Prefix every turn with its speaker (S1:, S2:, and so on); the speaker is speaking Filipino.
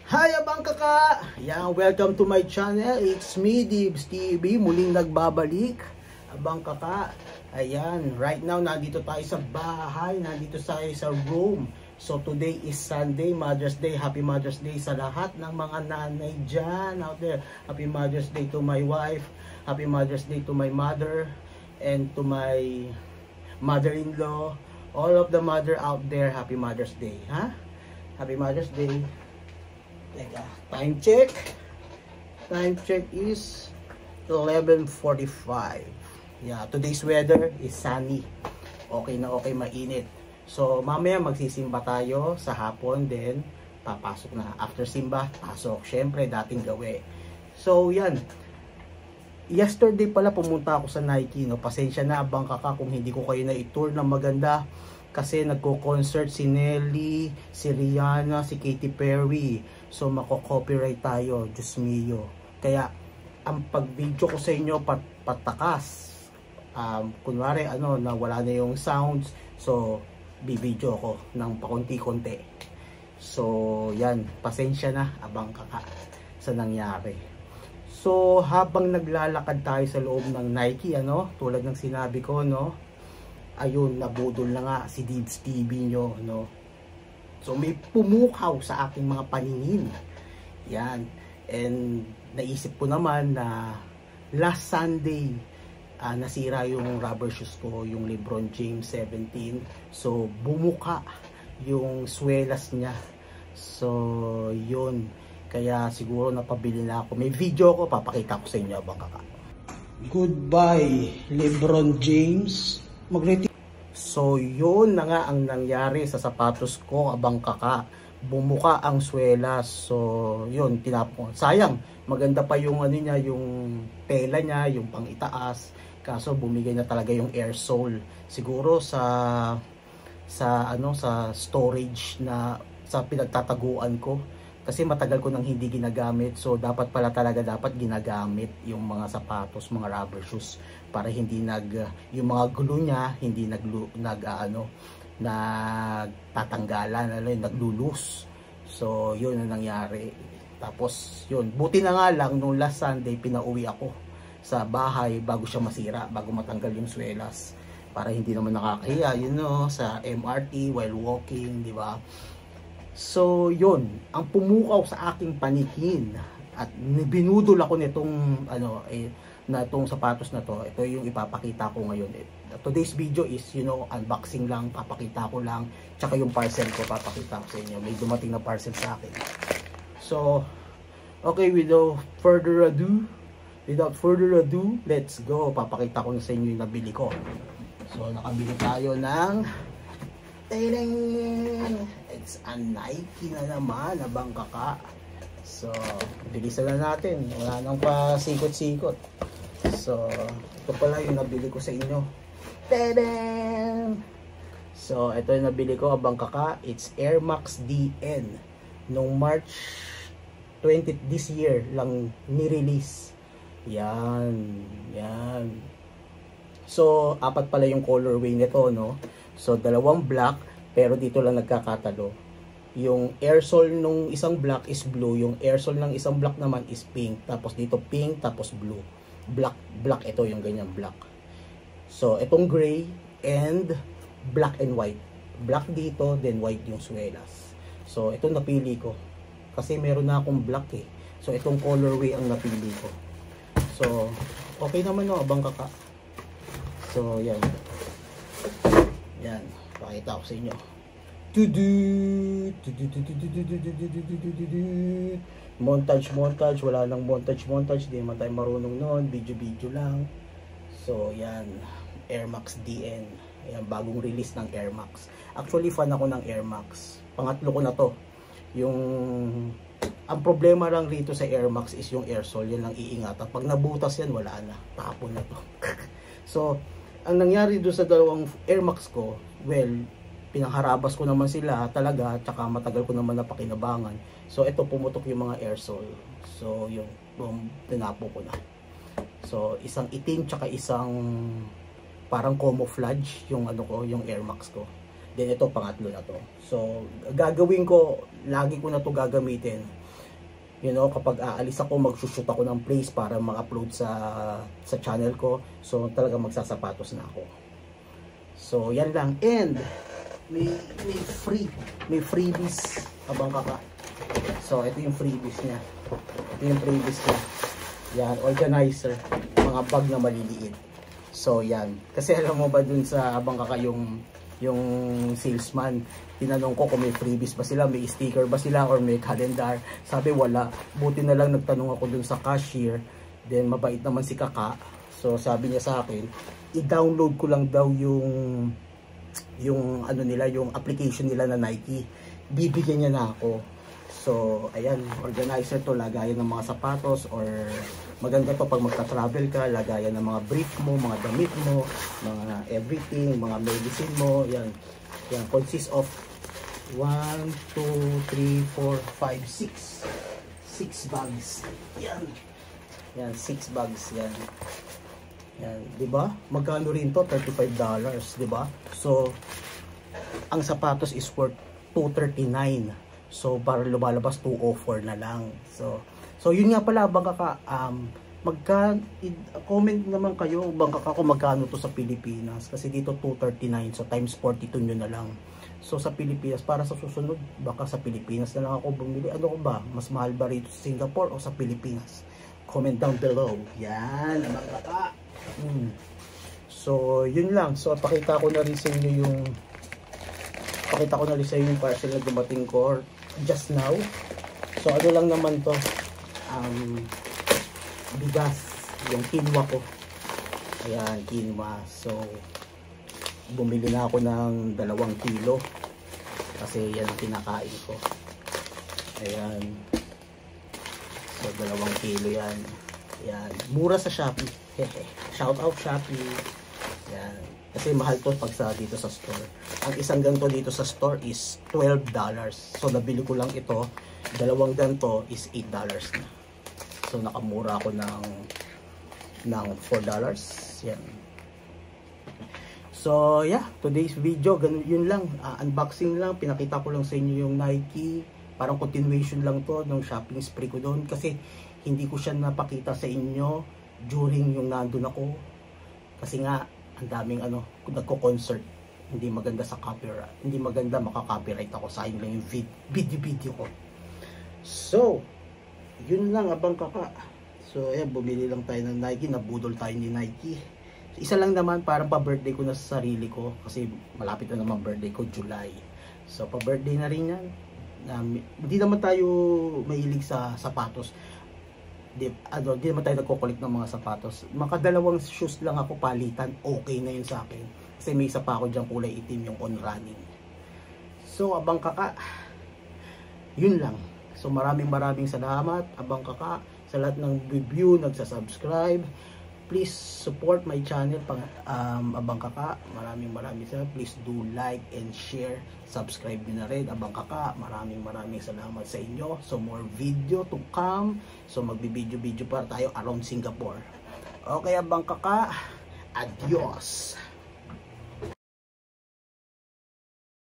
S1: Hi abang kaka! Yan, welcome to my channel. It's me, Dibs TV. Muling nagbabalik. Abang kaka. Ayan, right now nandito tayo sa bahay. Nandito tayo sa room. So today is Sunday, Mother's Day. Happy Mother's Day sa lahat ng mga nanay dyan out there. Happy Mother's Day to my wife. Happy Mother's Day to my mother. And to my mother-in-law. All of the mother out there, Happy Mother's Day. Ha? Happy Mother's Day. Teka, time check. Time check is 11:45. Yeah, today's weather is sunny. Okay na okay, mainit. So, mamaya magsisimba tayo sa hapon, then papasok na. After simba, pasok. Syempre, dating gawi. So, yan. Yesterday pala pumunta ako sa Nike, no. Pasensya na abang kaka kung hindi ko kayo na i-tour na maganda. Kasi nagko-concert si Nelly, si Rihanna, si Katy Perry. So mako-copyright tayo, Diyos mio. Kaya ang pag-video ko sa inyo patakas. Kunwari na wala na yung sounds. So bi-video ko ng pakunti-kunti. So yan, pasensya na abang kaka sa nangyari. So habang naglalakad tayo sa loob ng Nike, tulad ng sinabi ko, ayun, nabudol na nga si Dibs TV nyo, So may pumukaw sa aking mga paningin. Yan. And naisip ko naman na last Sunday nasira yung rubber shoes ko, yung LeBron James 17. So bumuka yung swelas niya. So yun. Kaya siguro napabili na ako. May video ko, papakita ko sa inyo abang kaka. Goodbye LeBron James. So yun na nga ang nangyari sa sapatos ko abang kaka. Bumuka ang swelas. So yun, tinapon. Sayang, maganda pa yung niya, yung tela niya, yung pang-itaas. Kaso bumigay na talaga yung air sole. Siguro sa storage na sa pinagtataguan ko. Kasi matagal ko nang hindi ginagamit. So dapat ginagamit yung mga sapatos, mga rubber shoes para hindi yung mga glue niya hindi nagtatanggalan, naglulus. So yun ang nangyari. Tapos yun, buti na nga lang nung last Sunday pinauwi ako sa bahay bago siya masira, bago matanggal yung swelas. Para hindi naman nakakahiya, sa MRT while walking, di ba? So yun, ang pumukaw sa aking paningin at binudol ako nitong na itong sapatos na to. Ito yung ipapakita ko ngayon. Today's video is unboxing lang, papakita ko lang, tsaka yung parcel ko papakita ko sa inyo. May dumating na parcel sa akin. So okay, without further ado, let's go. Papakita ko na sa inyo yung nabili ko. So nakabili tayo ng it's a Nike na naman, abang kaka. So, bilisan na natin. Wala nang pa sikot-sikot. So, ito pala yung nabili ko sa inyo. So, ito yung nabili ko, abang kaka. It's Air Max DN. Noong March 20 this year lang ni-release. Yan. So, apat pala yung colorway nito, So, dalawang black, pero dito lang nagkakatalo. Yung air sole nung isang black is blue, yung air sole ng isang black naman is pink, tapos dito pink, tapos blue. Black ito, yung ganyan black. So, itong gray and black and white. Black dito, then white yung swelas. So, ito napili ko. Kasi meron na akong black eh. So, itong colorway ang napili ko. So, okay naman abang kaka. So, yan. Yan, pakita ko sa inyo. Montage, wala nang montage, di naman tayo marunong noon, video lang. So yan, Air Max DN. Ayan, bagong release ng Air Max. Actually fan ako ng Air Max. Pangatlo ko na to. Ang problema lang rito sa Air Max is yung air sole, yan lang iingatan. Pag nabutas yan, wala na, tapon na to. So ang nangyari doon sa dalawang Air Max ko, well, pinangharabas ko naman sila talaga, tsaka matagal ko naman napakinabangan. So ito, pumutok yung mga air sole. So yung tinapo ko na. So isang itim tsaka isang parang camouflage yung yung Air Max ko. Then ito pangatlo na to. So gagawin ko, lagi ko na to gagamitin. you know, kapag aalis ako, magsushoot ako ng place para ma-upload sa channel ko. So talaga magsasapatos na ako. So yan lang. And may freebies abang kaka. So ito yung freebies niya. Ito yung freebies niya. Yan, organizer, mga bag na maliliit. So yan. Kasi alam mo ba dun sa abang kaka yung salesman, tinanong ko kung may freebies ba sila, may sticker ba sila, or may calendar. Sabi wala. Buti na lang nagtanong ako dun sa cashier. Then mabait naman si kaka. So sabi niya sa akin, i-download ko lang daw yung ano nila, yung application nila na Nike. Bibigyan niya na ako. So ayan, organizer to, lagayan ng mga sapatos, or maganda to pag magta-travel ka, lagayan ng mga brief mo, mga damit mo, mga everything, mga medicine mo. Yan. Yan, consists of 1, 2, 3, 4, 5, 6 bags. Yan. Yan, 6 bags yan. Yan, 'di ba? Magkano rin to? $35, 'di ba? So ang sapatos is worth $239. So para lumalabas $204 na lang. So yun nga pala, bang kaka, comment naman kayo bang kaka kung magkano to sa Pilipinas, kasi dito $239, so times 42 nyo na lang. So sa Pilipinas, para sa susunod, baka sa Pilipinas na lang ako bumili. Ano ko ba? Mas mahal ba rito sa Singapore o sa Pilipinas? Comment down below. Yan, bang kaka. So yun lang. So pakita ko na rin sa inyo yung parcel na dumating ko just now. So ano lang naman to, bigas, yung quinoa ko. Ayan, quinoa. So bumili na ako ng 2 kilo kasi yan ang kinakain ko. Ayan, so 2 kilo yan. Ayan, mura sa Shopee. Shout out Shopee. Ayan, kasi mahal to pag dito sa store. Ang isang ganito dito sa store is $12. So nabili ko lang ito, 2 ganito is $8 na. So nakamura ako ng $4. Yan. So yeah, today's video yun lang, unboxing lang, pinakita ko lang sa inyo yung Nike. Parang continuation lang to ng shopping spree ko doon, kasi hindi ko siya napakita sa inyo during yung nandun ako, kasi nga ang daming nagko-concert. Hindi maganda sa copyright, hindi maganda, maka-copyright ako, sayang lang yung video ko. So yun lang abang kaka. So ayan, bumili lang tayo ng Nike, nabudol tayo ni Nike. So, isa lang naman, parang pa-birthday ko na sa sarili ko, kasi malapit na naman birthday ko, July. So pa-birthday na rin yan. Hindi naman tayo mahilig sa sapatos. Di naman tayo nagkukulit ng mga sapatos. Maka 2 shoes lang ako palitan, okay na yun sa akin. Kasi may isa pa ako dyan kulay itim, yung on running. So abang kaka, yun lang. So maraming salamat abang kaka sa lahat ng review, nagsasubscribe. Please support my channel, abang kaka. Maraming salamat. Please do like and share. Subscribe nyo na rin, abang kaka. Maraming salamat sa inyo. So more video to come. So magbi-video pa tayo around Singapore. Okay abang kaka, adios.